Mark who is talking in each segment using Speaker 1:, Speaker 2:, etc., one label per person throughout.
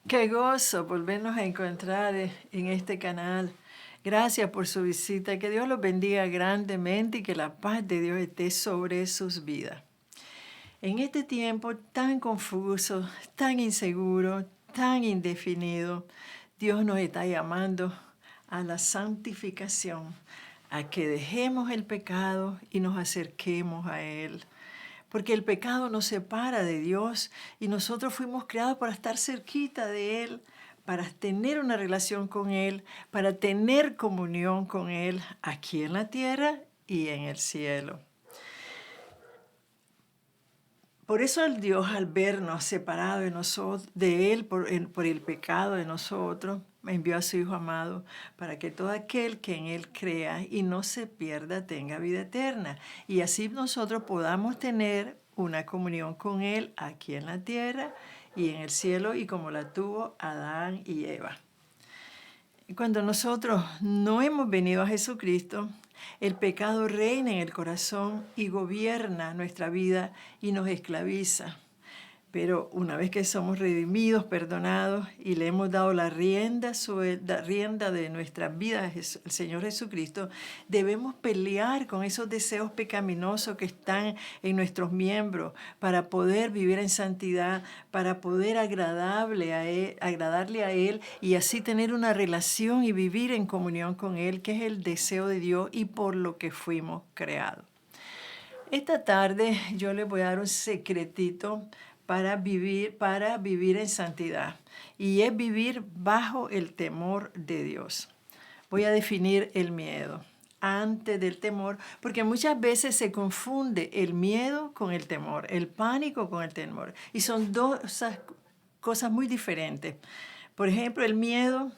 Speaker 1: Qué gozo volvernos a encontrar en este canal. Gracias por su visita. Que Dios los bendiga grandemente y que la paz de Dios esté sobre sus vidas. En este tiempo tan confuso, tan inseguro, tan indefinido, Dios nos está llamando a la santificación, a que dejemos el pecado y nos acerquemos a Él. Porque el pecado nos separa de Dios y nosotros fuimos creados para estar cerquita de Él, para tener una relación con Él, para tener comunión con Él aquí en la tierra y en el cielo. Por eso el Dios, al vernos separados de Él por el pecado de nosotros, envió a su Hijo amado para que todo aquel que en Él crea y no se pierda tenga vida eterna. Y así nosotros podamos tener una comunión con Él aquí en la tierra y en el cielo, y como la tuvo Adán y Eva. Cuando nosotros no hemos venido a Jesucristo, el pecado reina en el corazón y gobierna nuestra vida y nos esclaviza. Pero una vez que somos redimidos, perdonados y le hemos dado la rienda de nuestra vida al Señor Jesucristo, debemos pelear con esos deseos pecaminosos que están en nuestros miembros para poder vivir en santidad, para poder agradarle a Él y así tener una relación y vivir en comunión con Él, que es el deseo de Dios y por lo que fuimos creados. Esta tarde yo les voy a dar un secretito para vivir en santidad, y es vivir bajo el temor de Dios. Voy a definir el miedo antes del temor, porque muchas veces se confunde el miedo con el temor, el pánico con el temor, y son dos cosas muy diferentes. Por ejemplo, el miedo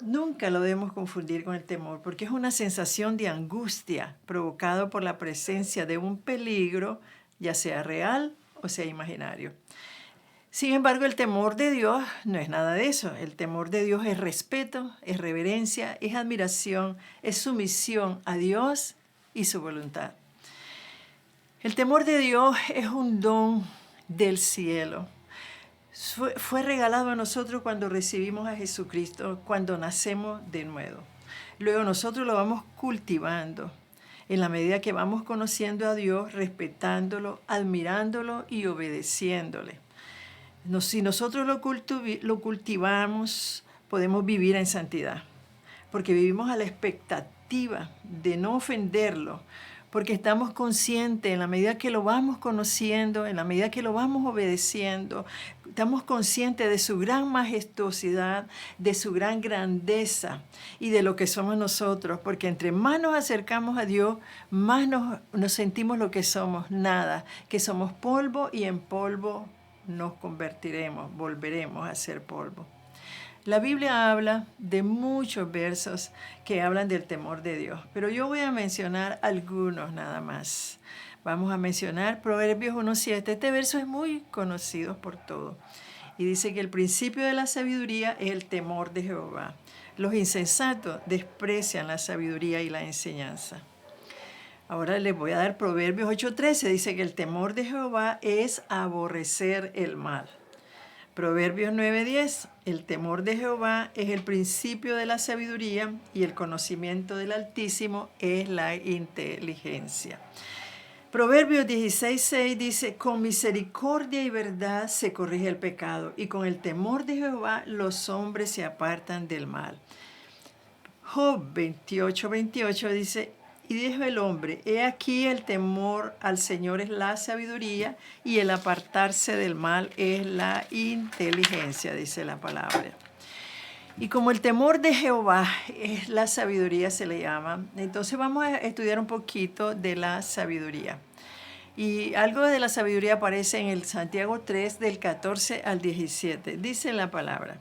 Speaker 1: nunca lo debemos confundir con el temor, porque es una sensación de angustia provocada por la presencia de un peligro, ya sea real o sea imaginario. Sin embargo, el temor de Dios no es nada de eso. El temor de Dios es respeto, es reverencia, es admiración, es sumisión a Dios y su voluntad. El temor de Dios es un don del cielo. Fue regalado a nosotros cuando recibimos a Jesucristo, cuando nacemos de nuevo. Luego nosotros lo vamos cultivando en la medida que vamos conociendo a Dios, respetándolo, admirándolo y obedeciéndole. Si nosotros lo cultivamos, podemos vivir en santidad, porque vivimos a la expectativa de no ofenderlo, porque estamos conscientes, en la medida que lo vamos conociendo, en la medida que lo vamos obedeciendo, estamos conscientes de su gran majestuosidad, de su gran grandeza y de lo que somos nosotros, porque entre más nos acercamos a Dios, más nos sentimos lo que somos, nada, que somos polvo y en polvo nos convertiremos, volveremos a ser polvo. La Biblia habla de muchos versos que hablan del temor de Dios, pero yo voy a mencionar algunos nada más. Vamos a mencionar Proverbios 1:7. Este verso es muy conocido por todos. Y dice que el principio de la sabiduría es el temor de Jehová. Los insensatos desprecian la sabiduría y la enseñanza. Ahora les voy a dar Proverbios 8:13. Dice que el temor de Jehová es aborrecer el mal. Proverbios 9:10, el temor de Jehová es el principio de la sabiduría y el conocimiento del Altísimo es la inteligencia. Proverbios 16:6 dice, con misericordia y verdad se corrige el pecado y con el temor de Jehová los hombres se apartan del mal. Job 28:28 dice, y dijo el hombre, he aquí el temor al Señor es la sabiduría y el apartarse del mal es la inteligencia, dice la palabra. Y como el temor de Jehová es la sabiduría, se le llama, entonces vamos a estudiar un poquito de la sabiduría. Y algo de la sabiduría aparece en el Santiago 3, del 14 al 17. Dice la palabra.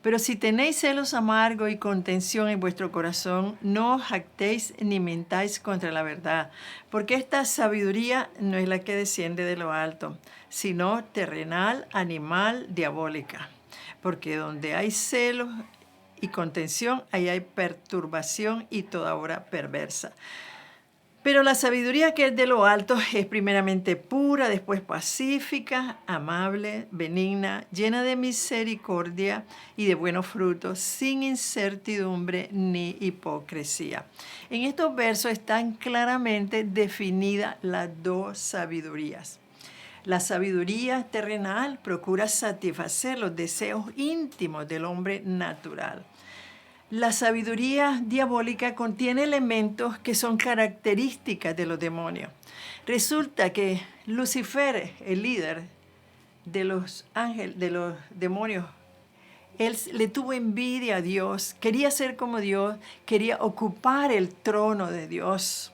Speaker 1: Pero si tenéis celos amargos y contención en vuestro corazón, no os jactéis ni mintáis contra la verdad, porque esta sabiduría no es la que desciende de lo alto, sino terrenal, animal, diabólica. Porque donde hay celos y contención, ahí hay perturbación y toda obra perversa. Pero la sabiduría que es de lo alto es primeramente pura, después pacífica, amable, benigna, llena de misericordia y de buenos frutos, sin incertidumbre ni hipocresía. En estos versos están claramente definidas las dos sabidurías. La sabiduría terrenal procura satisfacer los deseos íntimos del hombre natural. La sabiduría diabólica contiene elementos que son características de los demonios. Resulta que Lucifer, el líder de los ángeles, de los demonios, él le tuvo envidia a Dios, quería ser como Dios, quería ocupar el trono de Dios.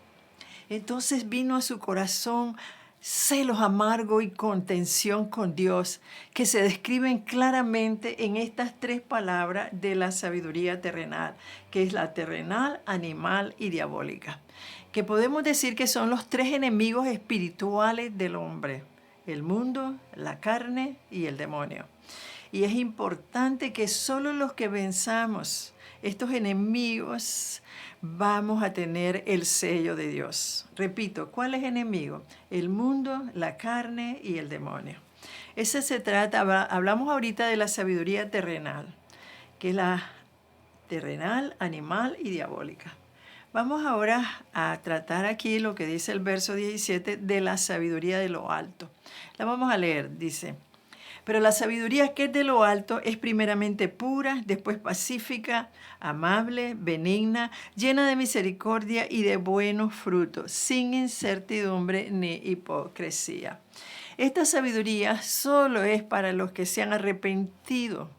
Speaker 1: Entonces vino a su corazón celos amargos y contención con Dios, que se describen claramente en estas tres palabras de la sabiduría terrenal, que es la terrenal, animal y diabólica, que podemos decir que son los tres enemigos espirituales del hombre: el mundo, la carne y el demonio. Y es importante que solo los que venzamos estos enemigos vamos a tener el sello de Dios. Repito, ¿cuál es enemigo? El mundo, la carne y el demonio. Ese se trata, hablamos ahorita de la sabiduría terrenal, que es la terrenal, animal y diabólica. Vamos ahora a tratar aquí lo que dice el verso 17 de la sabiduría de lo alto. La vamos a leer, dice: pero la sabiduría que es de lo alto es primeramente pura, después pacífica, amable, benigna, llena de misericordia y de buenos frutos, sin incertidumbre ni hipocresía. Esta sabiduría solo es para los que se han arrepentido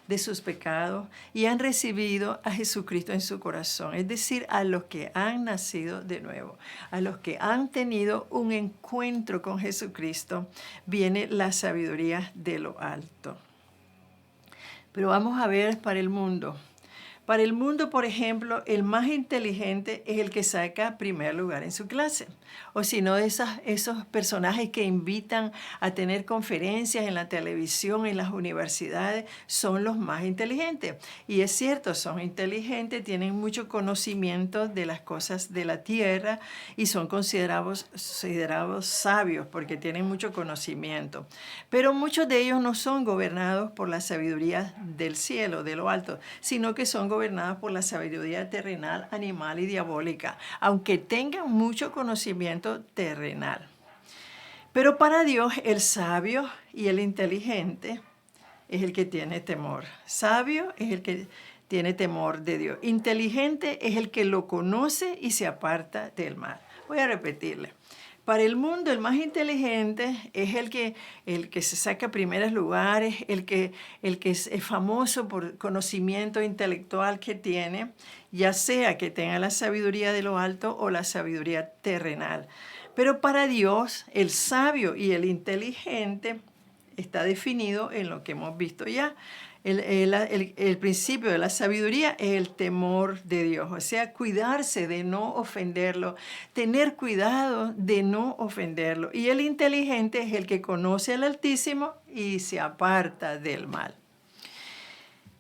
Speaker 1: de sus pecados y han recibido a Jesucristo en su corazón, es decir, a los que han nacido de nuevo, a los que han tenido un encuentro con Jesucristo, viene la sabiduría de lo alto. Pero vamos a ver para el mundo. Para el mundo, por ejemplo, el más inteligente es el que saca primer lugar en su clase. O si no, esos personajes que invitan a tener conferencias en la televisión, en las universidades, son los más inteligentes. Y es cierto, son inteligentes, tienen mucho conocimiento de las cosas de la tierra y son considerados sabios porque tienen mucho conocimiento. Pero muchos de ellos no son gobernados por la sabiduría del cielo, de lo alto, sino que son gobernadas por la sabiduría terrenal, animal y diabólica, aunque tengan mucho conocimiento terrenal. Pero para Dios, el sabio y el inteligente es el que tiene temor. Sabio es el que tiene temor de Dios. Inteligente es el que lo conoce y se aparta del mal. Voy a repetirle. Para el mundo, el más inteligente es el que se saca primeros lugares, el que es famoso por conocimiento intelectual que tiene, ya sea que tenga la sabiduría de lo alto o la sabiduría terrenal. Pero para Dios, el sabio y el inteligente está definido en lo que hemos visto ya. El principio de la sabiduría es el temor de Dios, o sea, cuidarse de no ofenderlo, tener cuidado de no ofenderlo. Y el inteligente es el que conoce al Altísimo y se aparta del mal.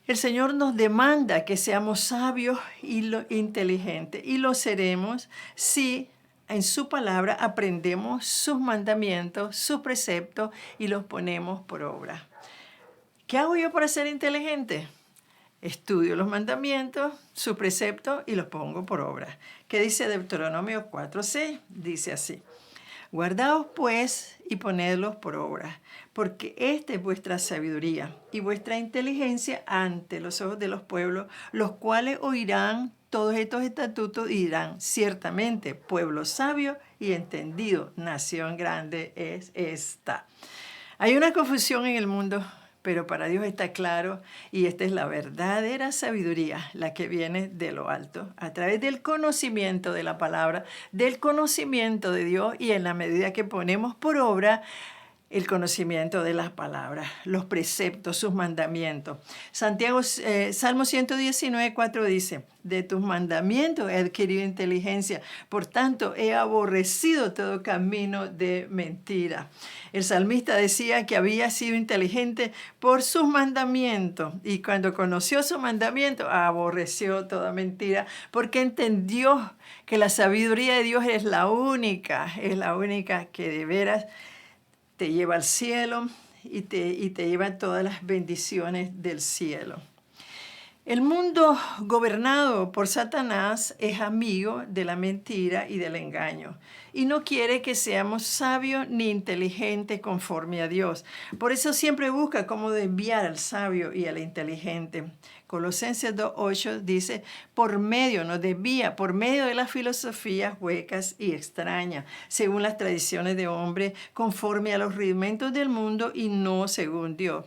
Speaker 1: El Señor nos demanda que seamos sabios y inteligentes, y lo seremos si en su palabra aprendemos sus mandamientos, sus preceptos y los ponemos por obra. ¿Qué hago yo para ser inteligente? Estudio los mandamientos, sus preceptos y los pongo por obra. ¿Qué dice Deuteronomio 4:6? Dice así: guardaos pues y ponedlos por obra, porque esta es vuestra sabiduría y vuestra inteligencia ante los ojos de los pueblos, los cuales oirán todos estos estatutos y dirán: ciertamente, pueblo sabio y entendido, nación grande es esta. Hay una confusión en el mundo, pero para Dios está claro, y esta es la verdadera sabiduría, la que viene de lo alto, a través del conocimiento de la palabra, del conocimiento de Dios, y en la medida que ponemos por obra el conocimiento de las palabras, los preceptos, sus mandamientos. Salmo 119, 4 dice, de tus mandamientos he adquirido inteligencia, por tanto he aborrecido todo camino de mentira. El salmista decía que había sido inteligente por sus mandamientos y cuando conoció su mandamiento aborreció toda mentira porque entendió que la sabiduría de Dios es la única que de veras te lleva al cielo y te lleva a todas las bendiciones del cielo. El mundo gobernado por Satanás es amigo de la mentira y del engaño y no quiere que seamos sabios ni inteligentes conforme a Dios. Por eso siempre busca cómo desviar al sabio y al inteligente. Colosenses 2:8 dice, nos desvía por medio de las filosofías huecas y extrañas, según las tradiciones de hombre, conforme a los rudimentos del mundo y no según Dios,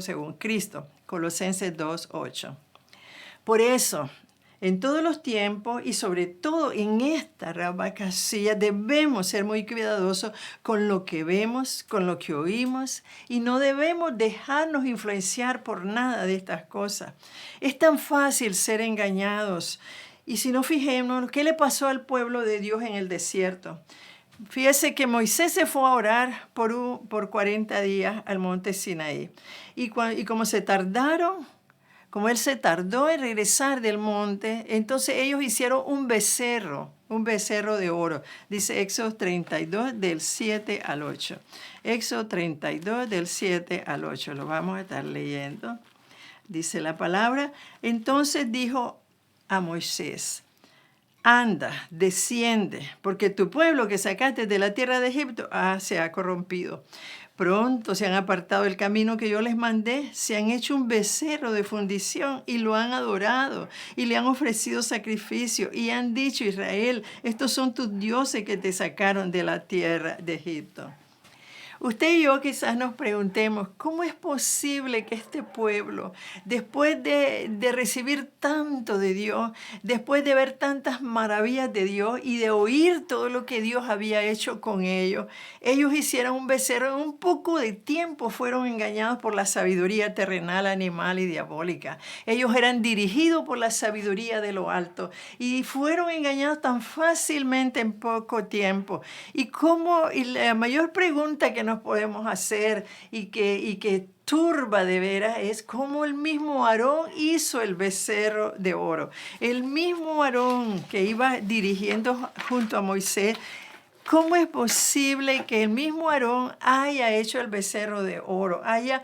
Speaker 1: según Cristo. Colosenses 2:8. Por eso, en todos los tiempos y sobre todo en esta rabacasía debemos ser muy cuidadosos con lo que vemos, con lo que oímos y no debemos dejarnos influenciar por nada de estas cosas. Es tan fácil ser engañados y si no fijémonos, ¿qué le pasó al pueblo de Dios en el desierto? Fíjese que Moisés se fue a orar por 40 días al monte Sinaí y como él se tardó en regresar del monte, entonces ellos hicieron un becerro de oro. Dice Éxodo 32 del 7 al 8. Éxodo 32 del 7 al 8, lo vamos a estar leyendo. Dice la palabra, entonces dijo a Moisés, anda, desciende, porque tu pueblo que sacaste de la tierra de Egipto se ha corrompido. Pronto se han apartado del camino que yo les mandé, se han hecho un becerro de fundición y lo han adorado y le han ofrecido sacrificio y han dicho, Israel, estos son tus dioses que te sacaron de la tierra de Egipto. Usted y yo quizás nos preguntemos, ¿cómo es posible que este pueblo, después de recibir tanto de Dios, después de ver tantas maravillas de Dios y de oír todo lo que Dios había hecho con ellos hicieron un becerro? En un poco de tiempo fueron engañados por la sabiduría terrenal, animal y diabólica. Ellos eran dirigidos por la sabiduría de lo alto y fueron engañados tan fácilmente en poco tiempo. Y la mayor pregunta que nos podemos hacer y que turba de veras es cómo el mismo Aarón hizo el becerro de oro. El mismo Aarón que iba dirigiendo junto a Moisés. ¿Cómo es posible que el mismo Aarón haya hecho el becerro de oro, haya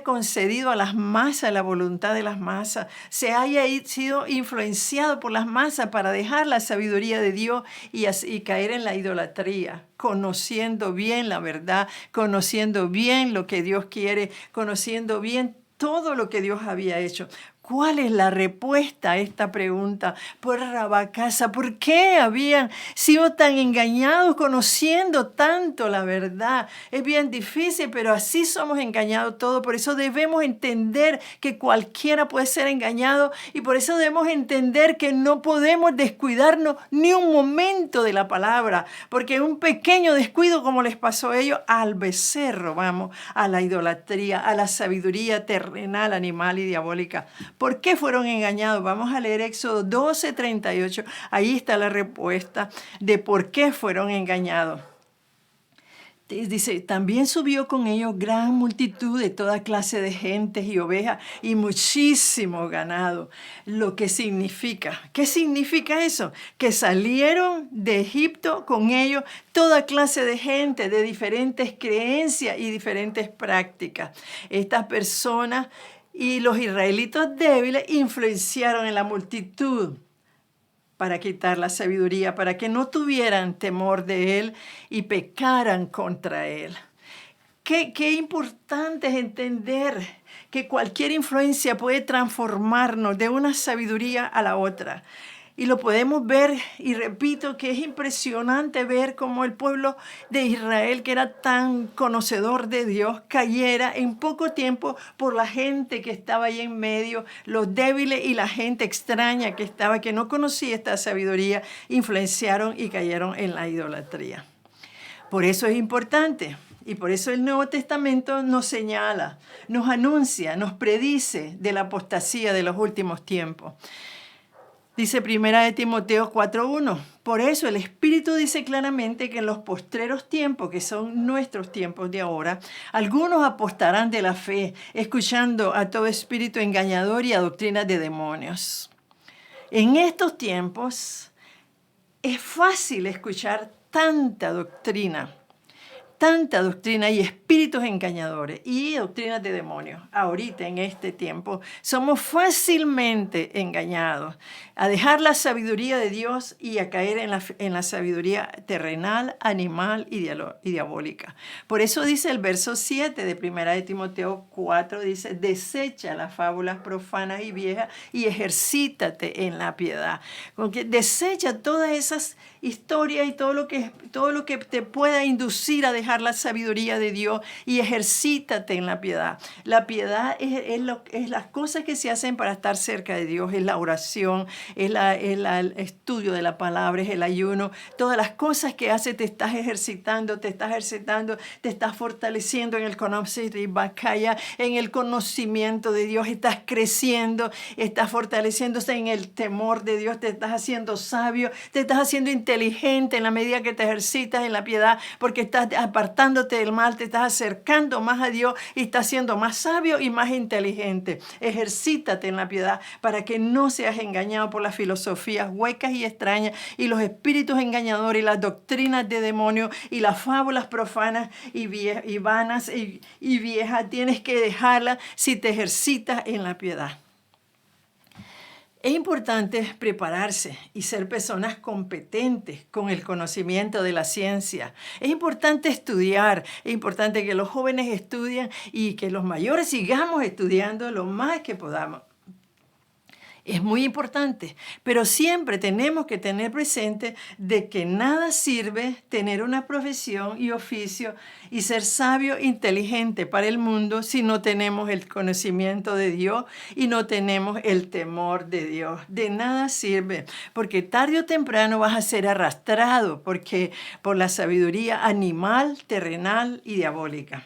Speaker 1: concedido a las masas la voluntad de las masas, se haya sido influenciado por las masas para dejar la sabiduría de Dios y caer en la idolatría, conociendo bien la verdad, conociendo bien lo que Dios quiere, conociendo bien todo lo que Dios había hecho? ¿Cuál es la respuesta a esta pregunta? Por Rabacasa, ¿por qué habían sido tan engañados conociendo tanto la verdad? Es bien difícil, pero así somos engañados todos. Por eso debemos entender que cualquiera puede ser engañado y por eso debemos entender que no podemos descuidarnos ni un momento de la palabra, porque un pequeño descuido, como les pasó a ellos, al becerro, a la idolatría, a la sabiduría terrenal, animal y diabólica. ¿Por qué fueron engañados? Vamos a leer Éxodo 12:38. Ahí está la respuesta de por qué fueron engañados. Dice, también subió con ellos gran multitud de toda clase de gentes y ovejas y muchísimo ganado. Lo que significa, ¿qué significa eso? Que salieron de Egipto con ellos toda clase de gente de diferentes creencias y diferentes prácticas. Estas personas y los israelitas débiles influenciaron en la multitud para quitar la sabiduría, para que no tuvieran temor de él y pecaran contra él. Qué importante es entender que cualquier influencia puede transformarnos de una sabiduría a la otra. Y lo podemos ver, y repito, que es impresionante ver cómo el pueblo de Israel, que era tan conocedor de Dios, cayera en poco tiempo por la gente que estaba ahí en medio, los débiles y la gente extraña que no conocía esta sabiduría, influenciaron y cayeron en la idolatría. Por eso es importante Y por eso el Nuevo Testamento nos señala, nos anuncia, nos predice de la apostasía de los últimos tiempos. Dice 1 Timoteo 4:1. Por eso el Espíritu dice claramente que en los postreros tiempos, que son nuestros tiempos de ahora, algunos apostarán de la fe, escuchando a todo espíritu engañador y a doctrinas de demonios. En estos tiempos es fácil escuchar tanta doctrina y espíritus engañadores y doctrinas de demonios. Ahorita, en este tiempo, somos fácilmente engañados a dejar la sabiduría de Dios y a caer en la sabiduría terrenal, animal y diabólica. Por eso dice el verso 7 de 1 Timoteo 4, dice, desecha las fábulas profanas y viejas y ejercítate en la piedad. Porque desecha todas esas historias y todo lo que te pueda inducir a dejar la sabiduría de Dios y ejercítate en la piedad. La piedad es las cosas que se hacen para estar cerca de Dios, es la oración, es el estudio de la palabra, es el ayuno. Todas las cosas que haces te estás ejercitando, te estás fortaleciendo en el conocimiento de Dios, estás creciendo, estás fortaleciéndose en el temor de Dios, te estás haciendo sabio, te estás haciendo inteligente en la medida que te ejercitas en la piedad, porque estás apartándote del mal, te estás acercando más a Dios y estás siendo más sabio y más inteligente. Ejercítate en la piedad para que no seas engañado por las filosofías huecas y extrañas y los espíritus engañadores y las doctrinas de demonios y las fábulas profanas y vanas y viejas. Tienes que dejarlas si te ejercitas en la piedad. Es importante prepararse y ser personas competentes con el conocimiento de la ciencia. Es importante estudiar, es importante que los jóvenes estudien y que los mayores sigamos estudiando lo más que podamos. Es muy importante, pero siempre tenemos que tener presente de que nada sirve tener una profesión y oficio y ser sabio, inteligente para el mundo si no tenemos el conocimiento de Dios y no tenemos el temor de Dios. De nada sirve, porque tarde o temprano vas a ser arrastrado por la sabiduría animal, terrenal y diabólica.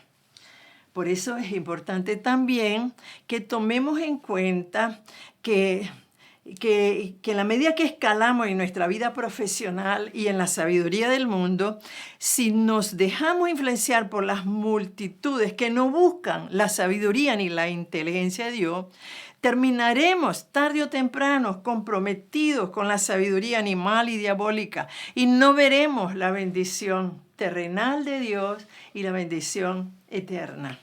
Speaker 1: Por eso es importante también que tomemos en cuenta que en la medida que escalamos en nuestra vida profesional y en la sabiduría del mundo, si nos dejamos influenciar por las multitudes que no buscan la sabiduría ni la inteligencia de Dios, terminaremos tarde o temprano comprometidos con la sabiduría animal y diabólica y no veremos la bendición terrenal de Dios y la bendición eterna.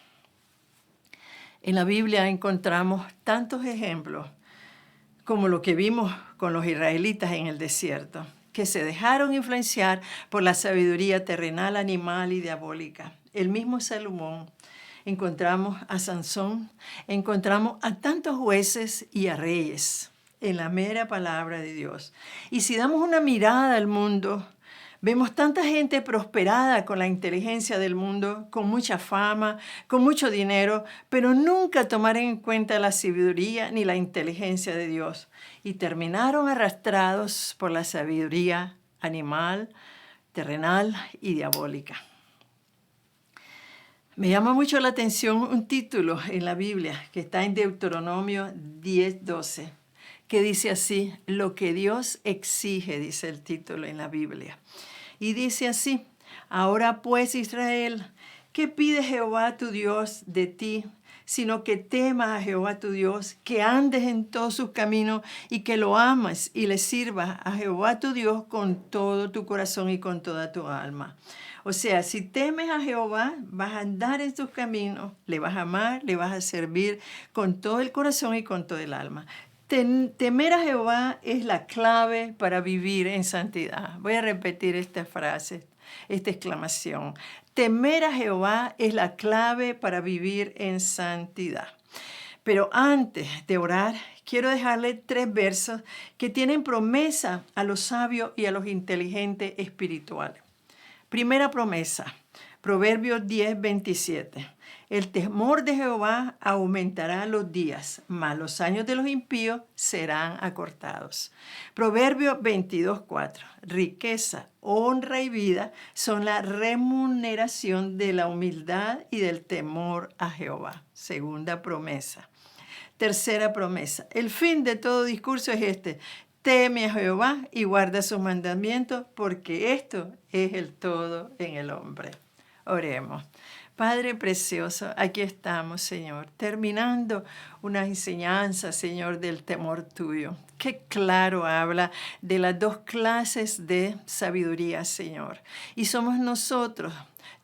Speaker 1: En la Biblia encontramos tantos ejemplos como lo que vimos con los israelitas en el desierto, que se dejaron influenciar por la sabiduría terrenal, animal y diabólica. El mismo Salomón, encontramos a Sansón, encontramos a tantos jueces y a reyes en la mera palabra de Dios. Y si damos una mirada al mundo, vemos tanta gente prosperada con la inteligencia del mundo, con mucha fama, con mucho dinero, pero nunca tomaron en cuenta la sabiduría ni la inteligencia de Dios. Y terminaron arrastrados por la sabiduría animal, terrenal y diabólica. Me llama mucho la atención un título en la Biblia que está en Deuteronomio 10:12, que dice así, lo que Dios exige, dice el título en la Biblia. Y dice así, ahora pues Israel, ¿qué pide Jehová tu Dios de ti? Sino que temas a Jehová tu Dios, que andes en todos sus caminos y que lo ames y le sirvas a Jehová tu Dios con todo tu corazón y con toda tu alma. O sea, si temes a Jehová, vas a andar en sus caminos, le vas a amar, le vas a servir con todo el corazón y con todo el alma. Temer a Jehová es la clave para vivir en santidad. Voy a repetir esta frase, esta exclamación. Temer a Jehová es la clave para vivir en santidad. Pero antes de orar, quiero dejarle 3 versos que tienen promesa a los sabios y a los inteligentes espirituales. Primera promesa, Proverbios 10:27. El temor de Jehová aumentará los días, mas los años de los impíos serán acortados. Proverbio 22:4. Riqueza, honra y vida son la remuneración de la humildad y del temor a Jehová. Segunda promesa. Tercera promesa. El fin de todo discurso es este: teme a Jehová y guarda sus mandamientos, porque esto es el todo en el hombre. Oremos. Padre precioso, aquí estamos, Señor, terminando una enseñanza, Señor, del temor tuyo. Qué claro habla de las dos clases de sabiduría, Señor. Y somos nosotros,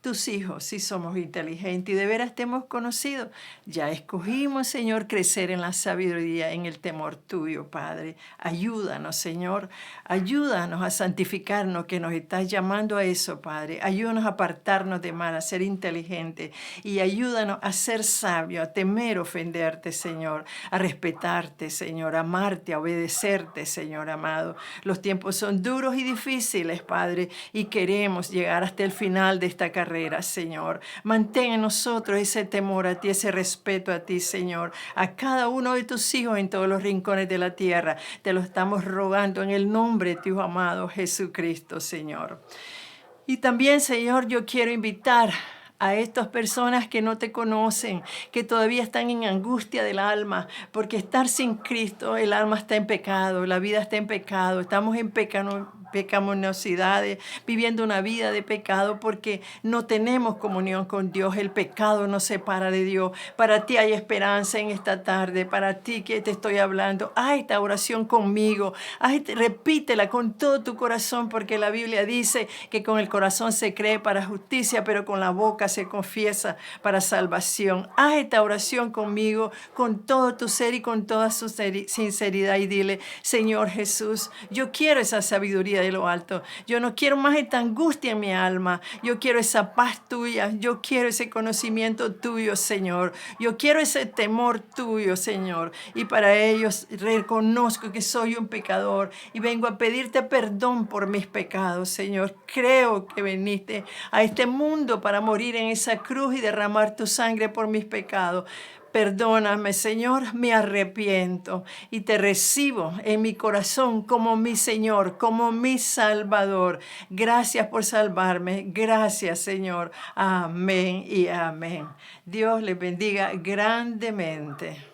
Speaker 1: tus hijos, si somos inteligentes y de veras te hemos conocido. Ya escogimos, Señor, crecer en la sabiduría, en el temor tuyo, Padre. Ayúdanos, Señor. Ayúdanos a santificarnos, que nos estás llamando a eso, Padre. Ayúdanos a apartarnos de mal, a ser inteligentes. Y ayúdanos a ser sabios, a temer ofenderte, Señor. A respetarte, Señor. A amarte, a obedecerte, Señor amado. Los tiempos son duros y difíciles, Padre. Y queremos llegar hasta el final de esta carrera, Señor. Mantén en nosotros ese temor a ti, ese respeto a ti, Señor. A cada uno de tus hijos en todos los rincones de la tierra. Te lo estamos rogando en el nombre de tu amado Jesucristo, Señor. Y también, Señor, yo quiero invitar a estas personas que no te conocen, que todavía están en angustia del alma, porque estar sin Cristo, el alma está en pecado, la vida está en pecado, estamos en pecaminosidades, viviendo una vida de pecado porque no tenemos comunión con Dios. El pecado nos separa de Dios. Para ti hay esperanza en esta tarde, para ti que te estoy hablando. Haz esta oración conmigo, repítela con todo tu corazón, porque la Biblia dice que con el corazón se cree para justicia, pero con la boca se confiesa para salvación. Haz esta oración conmigo, con todo tu ser y con toda su sinceridad, y dile: Señor Jesús, yo quiero esa sabiduría de lo alto. Yo no quiero más esta angustia en mi alma. Yo quiero esa paz tuya. Yo quiero ese conocimiento tuyo, Señor. Yo quiero ese temor tuyo, Señor. Y para ellos reconozco que soy un pecador y vengo a pedirte perdón por mis pecados, Señor. Creo que viniste a este mundo para morir en esa cruz y derramar tu sangre por mis pecados. Perdóname, Señor, me arrepiento y te recibo en mi corazón como mi Señor, como mi Salvador. Gracias por salvarme. Gracias, Señor. Amén y amén. Dios les bendiga grandemente.